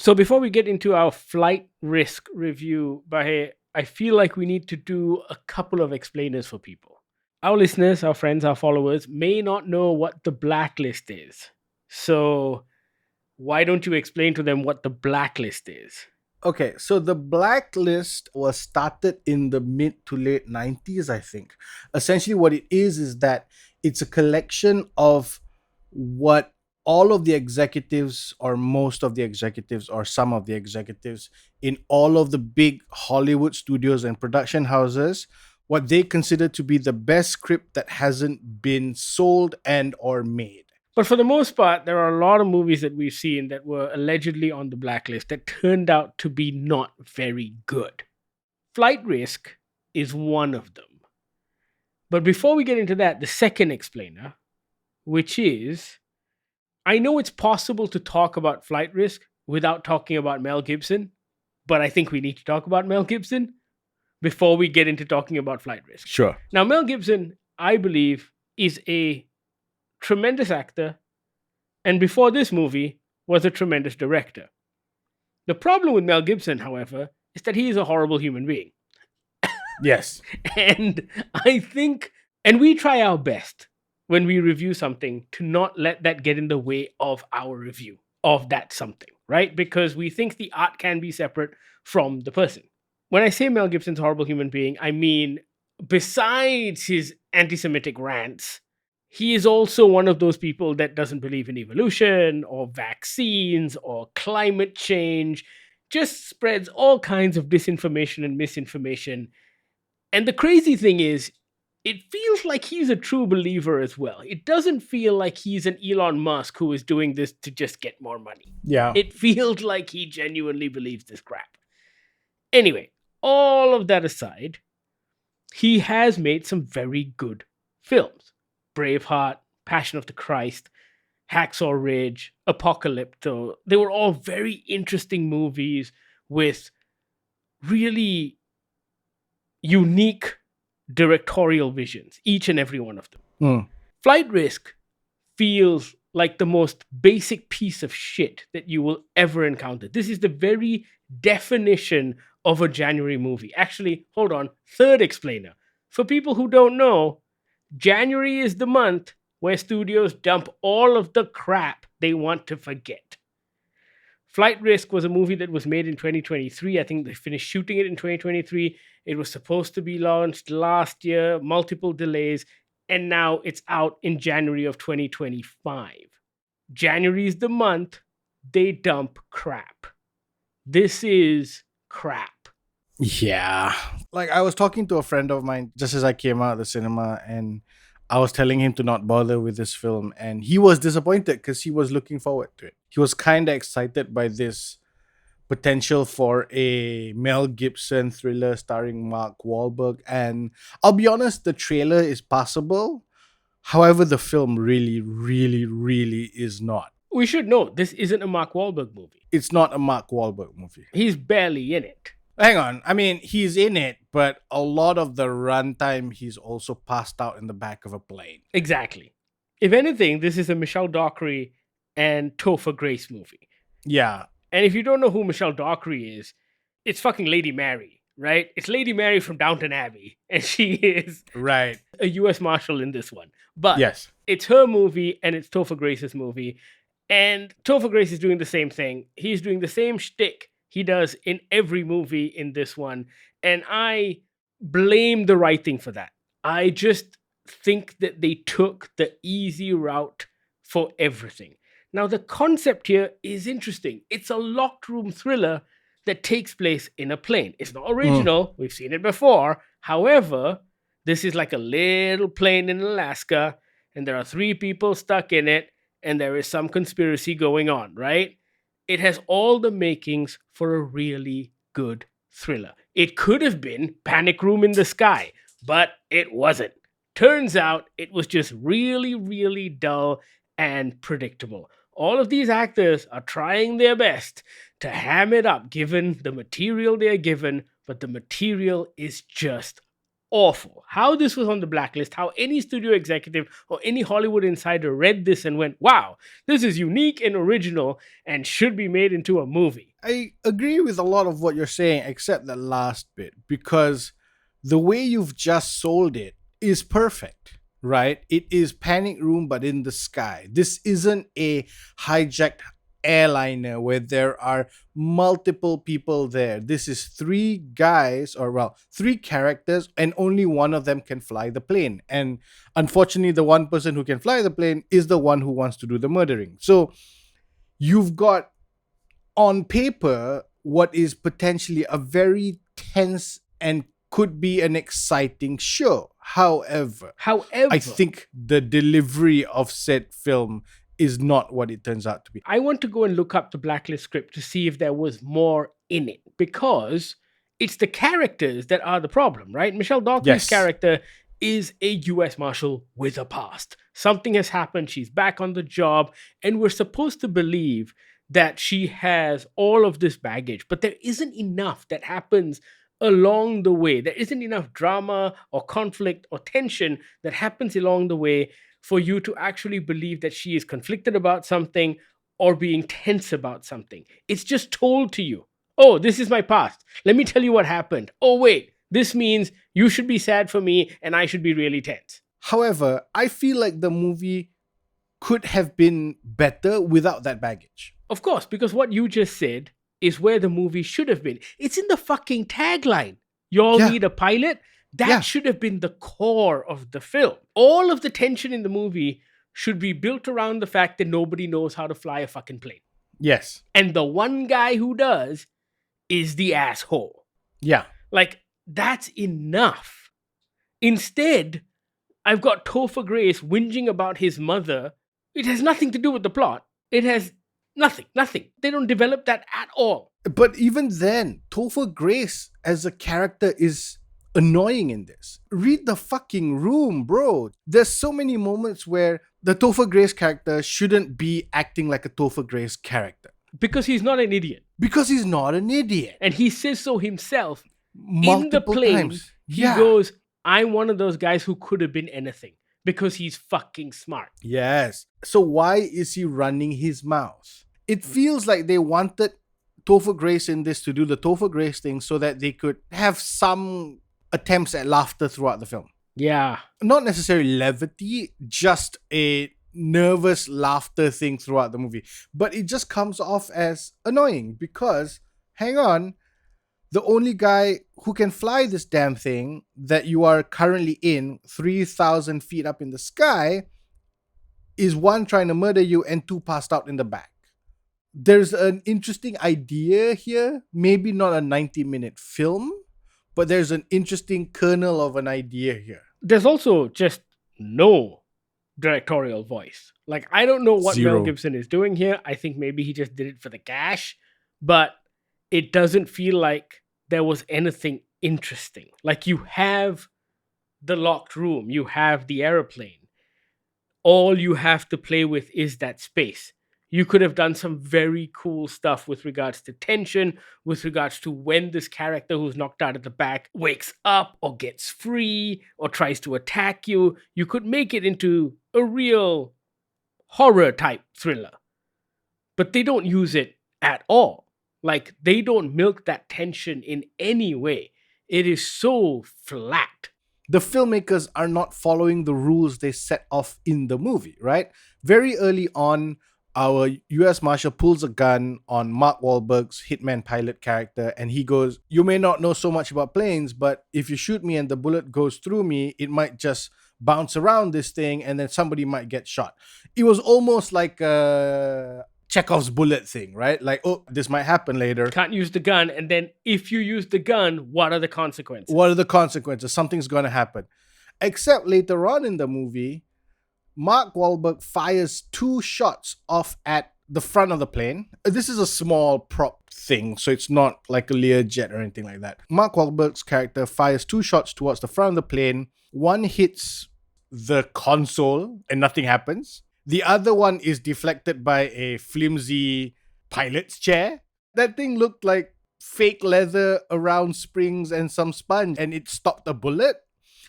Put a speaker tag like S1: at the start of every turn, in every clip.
S1: So before we get into our flight risk review, Bahir, I feel like we need to do a couple of explainers for people. Our listeners, our friends, our followers may not know what the blacklist is. So why don't you explain to them what the blacklist is?
S2: Okay, so the blacklist was started in the mid to late 90s, I think. Essentially, what it is that it's a collection of what all of the executives, or most of the executives, or some of the executives in all of the big Hollywood studios and production houses, what they consider to be the best script that hasn't been sold and or made.
S1: But for the most part, there are a lot of movies that we've seen that were allegedly on the blacklist that turned out to be not very good. Flight Risk is one of them. But before we get into that, the second explainer, which is I know it's possible to talk about Flight Risk without talking about Mel Gibson, but I think we need to talk about Mel Gibson before we get into talking about Flight Risk.
S2: Sure.
S1: Now, Mel Gibson, I believe, is a tremendous actor, and before this movie, was a tremendous director. The problem with Mel Gibson, however, is that he is a horrible human being.
S2: Yes.
S1: And I think, and we try our best when we review something to not let that get in the way of our review of that something, right? Because we think the art can be separate from the person. When I say Mel Gibson's a horrible human being, I mean, besides his anti Semitic rants, he is also one of those people that doesn't believe in evolution or vaccines or climate change, just spreads all kinds of disinformation and misinformation. And the crazy thing is, it feels like he's a true believer as well. It doesn't feel like he's an Elon Musk who is doing this to just get more money.
S2: Yeah.
S1: It feels like he genuinely believes this crap. Anyway, all of that aside, he has made some very good films. Braveheart, Passion of the Christ, Hacksaw Ridge, Apocalypto. They were all very interesting movies with really unique directorial visions, each and every one of them.
S2: Mm.
S1: Flight Risk feels like the most basic piece of shit that you will ever encounter. This is the very definition of a January movie. Actually, hold on, third explainer. For people who don't know, January is the month where studios dump all of the crap they want to forget. Flight Risk was a movie that was made in 2023. I think they finished shooting it in 2023. It was supposed to be launched last year, multiple delays, and now it's out in January of 2025. January is the month they dump crap. This is crap.
S2: Yeah. Like, I was talking to a friend of mine just as I came out of the cinema, and I was telling him to not bother with this film, and he was disappointed because he was looking forward to it. He was kind of excited by this potential for a Mel Gibson thriller starring Mark Wahlberg, and I'll be honest, the trailer is passable. However, the film really, really, really is not.
S1: We should know this isn't a Mark Wahlberg movie.
S2: It's not a Mark Wahlberg movie.
S1: He's barely in it.
S2: Hang on. I mean, he's in it, but a lot of the runtime, he's also passed out in the back of a plane.
S1: Exactly. If anything, this is a Michelle Dockery and Topher Grace movie.
S2: Yeah.
S1: And if you don't know who Michelle Dockery is, it's fucking Lady Mary, right? It's Lady Mary from Downton Abbey. And she is
S2: Right.
S1: a U.S. Marshal in this one. But
S2: Yes.
S1: it's her movie and it's Topher Grace's movie. And Topher Grace is doing the same thing. He's doing the same shtick he does in every movie in this one. And I blame the writing for that. I just think that they took the easy route for everything. Now, the concept here is interesting. It's a locked room thriller that takes place in a plane. It's not original. We've seen it before. However, this is like a little plane in Alaska, and there are 3 people stuck in it, and there is some conspiracy going on, right? It has all the makings for a really good thriller. It could have been Panic Room in the Sky, but it wasn't. Turns out it was just really, really dull and predictable. All of these actors are trying their best to ham it up given the material they're given, but the material is just awful. How this was on the blacklist, how any studio executive or any Hollywood insider read this and went, wow, this is unique and original and should be made into a movie.
S2: I agree with a lot of what you're saying, except the last bit, because the way you've just sold it is perfect, right? It is Panic Room, but in the sky. This isn't a hijacked airliner where there are multiple people there. This is three guys, or well, three characters, and only one of them can fly the plane. And unfortunately, the one person who can fly the plane is the one who wants to do the murdering. So you've got on paper what is potentially a very tense and could be an exciting show. However, I think the delivery of said film is not what it turns out to be.
S1: I want to go and look up the blacklist script to see if there was more in it, because it's the characters that are the problem, right? Michelle Dockery's
S2: Yes.
S1: character is a US Marshal with a past. Something has happened, she's back on the job, and we're supposed to believe that she has all of this baggage, but there isn't enough that happens along the way. There isn't enough drama or conflict or tension that happens along the way for you to actually believe that she is conflicted about something or being tense about something. It's just told to you. Oh, this is my past. Let me tell you what happened. Oh, wait, this means you should be sad for me and I should be really tense.
S2: However, I feel like the movie could have been better without that baggage.
S1: Of course, because what you just said is where the movie should have been. It's in the fucking tagline. Y'all
S2: Yeah.
S1: need a pilot? That
S2: Yeah.
S1: should have been the core of the film. All of the tension in the movie should be built around the fact that nobody knows how to fly a fucking plane.
S2: Yes.
S1: And the one guy who does is the asshole.
S2: Yeah.
S1: Like, that's enough. Instead, I've got Topher Grace whinging about his mother. It has nothing to do with the plot. It has nothing. They don't develop that at all.
S2: But even then, Topher Grace as a character is annoying in this. Read the fucking room, bro. There's so many moments where the Topher Grace character shouldn't be acting like a Topher Grace character.
S1: Because he's not an idiot.
S2: Because he's not an idiot.
S1: And he says so himself.
S2: Multiple
S1: in the plane,
S2: times.
S1: he
S2: Yeah.
S1: goes, I'm one of those guys who could have been anything. Because he's fucking smart.
S2: Yes. So why is he running his mouth? It feels like they wanted Topher Grace in this to do the Topher Grace thing so that they could have some attempts at laughter throughout the film.
S1: Yeah.
S2: Not necessarily levity, just a nervous laughter thing throughout the movie. But it just comes off as annoying because, hang on, the only guy who can fly this damn thing that you are currently in 3,000 feet up in the sky is one trying to murder you and two passed out in the back. There's an interesting idea here, maybe not a 90-minute film, but there's an interesting kernel of an idea here.
S1: There's also just no directorial voice. Like, I don't know what
S2: Zero.
S1: Mel Gibson is doing here. I think maybe he just did it for the cash, but it doesn't feel like there was anything interesting. Like, you have the locked room, you have the airplane. All you have to play with is that space. You could have done some very cool stuff with regards to tension, with regards to when this character who's knocked out at the back wakes up or gets free or tries to attack you. You could make it into a real horror type thriller. But they don't use it at all. Like, they don't milk that tension in any way. It is so flat.
S2: The filmmakers are not following the rules they set off in the movie, right? Very early on, our US Marshal pulls a gun on Mark Wahlberg's hitman pilot character and he goes, you may not know so much about planes, but if you shoot me and the bullet goes through me, it might just bounce around this thing and then somebody might get shot. It was almost like a Chekhov's bullet thing, right? Like, oh, this might happen later.
S1: Can't use the gun, and then if you use the gun, what are the consequences?
S2: What are the consequences? Something's going to happen. Except later on in the movie, Mark Wahlberg fires 2 shots off at the front of the plane. This is a small prop thing, so it's not like a Learjet or anything like that. Mark Wahlberg's character fires 2 shots towards the front of the plane. One hits the console and nothing happens. The other one is deflected by a flimsy pilot's chair. That thing looked like fake leather around springs and some sponge, and it stopped a bullet.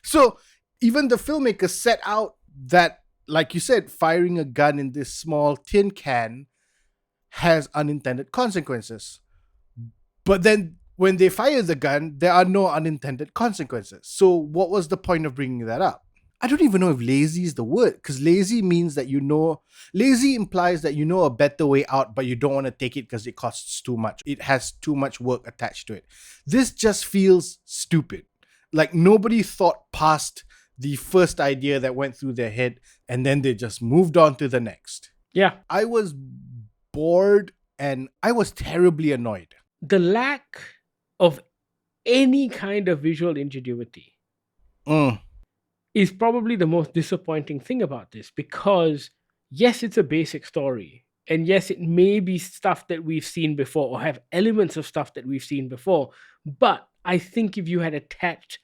S2: So even the filmmakers set out that, like you said, firing a gun in this small tin can has unintended consequences. But then when they fire the gun, there are no unintended consequences. So what was the point of bringing that up? I don't even know if lazy is the word, because lazy means that lazy implies that you know a better way out, but you don't want to take it because it costs too much. It has too much work attached to it. This just feels stupid. Like nobody thought past the first idea that went through their head, and then they just moved on to the next.
S1: Yeah.
S2: I was bored and I was terribly annoyed.
S1: The lack of any kind of visual ingenuity is probably the most disappointing thing about this, because yes, it's a basic story, and yes, it may be stuff that we've seen before or have elements of stuff that we've seen before, but I think if you had attached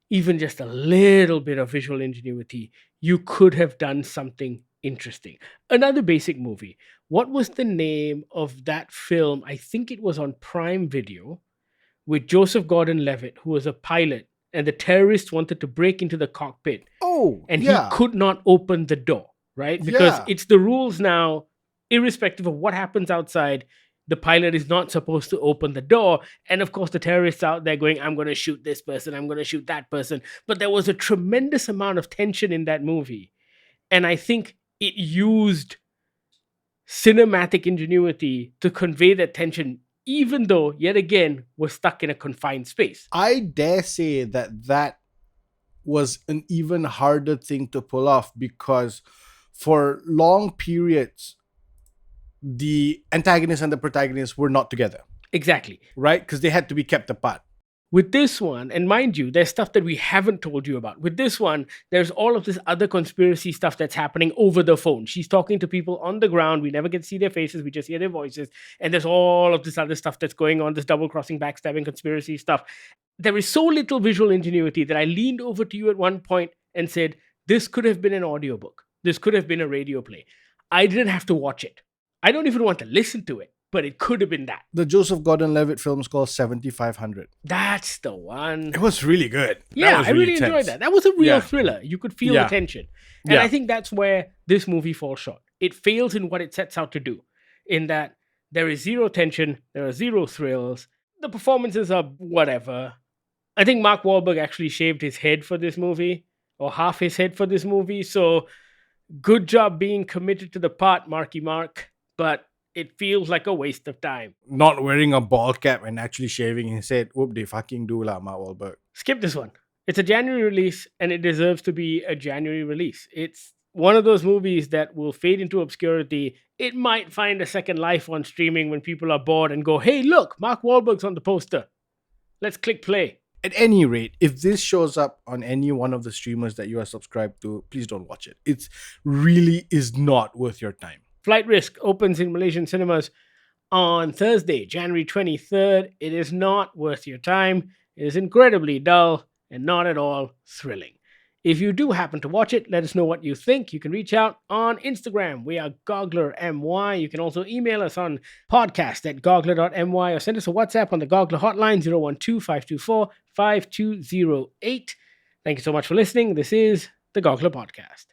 S1: even just a little bit of visual ingenuity, you could have done something interesting. Another basic movie. What was the name of that film? I think it was on Prime Video, with Joseph Gordon-Levitt, who was a pilot, and the terrorists wanted to break into the cockpit.
S2: Oh,
S1: and
S2: yeah.
S1: he could not open the door, right? Because
S2: Yeah.
S1: it's the rules now, irrespective of what happens outside, the pilot is not supposed to open the door. And of course, the terrorists out there going, I'm going to shoot this person, I'm going to shoot that person. But there was a tremendous amount of tension in that movie. And I think it used cinematic ingenuity to convey that tension, even though, yet again, we're stuck in a confined space.
S2: I dare say that was an even harder thing to pull off, because for long periods, the antagonist and the protagonist were not together,
S1: Exactly.
S2: right? Because they had to be kept apart.
S1: With this one, and mind you, there's stuff that we haven't told you about. With this one, there's all of this other conspiracy stuff that's happening over the phone. She's talking to people on the ground. We never get to see their faces. We just hear their voices. And there's all of this other stuff that's going on, this double-crossing, backstabbing, conspiracy stuff. There is so little visual ingenuity that I leaned over to you at one point and said, this could have been an audiobook. This could have been a radio play. I didn't have to watch it. I don't even want to listen to it, but it could have been that.
S2: The Joseph Gordon-Levitt film is called 7500.
S1: That's the one.
S2: It was really good.
S1: Yeah,
S2: was
S1: I really enjoyed
S2: tense.
S1: that. That was a real
S2: Yeah.
S1: thriller. You could feel
S2: Yeah.
S1: the tension. And
S2: Yeah.
S1: I think that's where this movie falls short. It fails in what it sets out to do, in that there is zero tension, there are zero thrills, the performances are whatever. I think Mark Wahlberg actually shaved his head for this movie, or half his head for this movie, so good job being committed to the part, Marky Mark, but it feels like a waste of time.
S2: Not wearing a ball cap and actually shaving his head. Whoop, they fucking do lah, Mark Wahlberg.
S1: Skip this one. It's a January release, and it deserves to be a January release. It's one of those movies that will fade into obscurity. It might find a second life on streaming when people are bored and go, hey, look, Mark Wahlberg's on the poster. Let's click play.
S2: At any rate, if this shows up on any one of the streamers that you are subscribed to, please don't watch it. It really is not worth your time.
S1: Flight Risk opens in Malaysian cinemas on Thursday, January 23rd. It is not worth your time. It is incredibly dull and not at all thrilling. If you do happen to watch it, let us know what you think. You can reach out on Instagram. We are GogglerMY. You can also email us on podcast@goggler.my or send us a WhatsApp on the Goggler hotline 012-524-5208. Thank you so much for listening. This is the Goggler Podcast.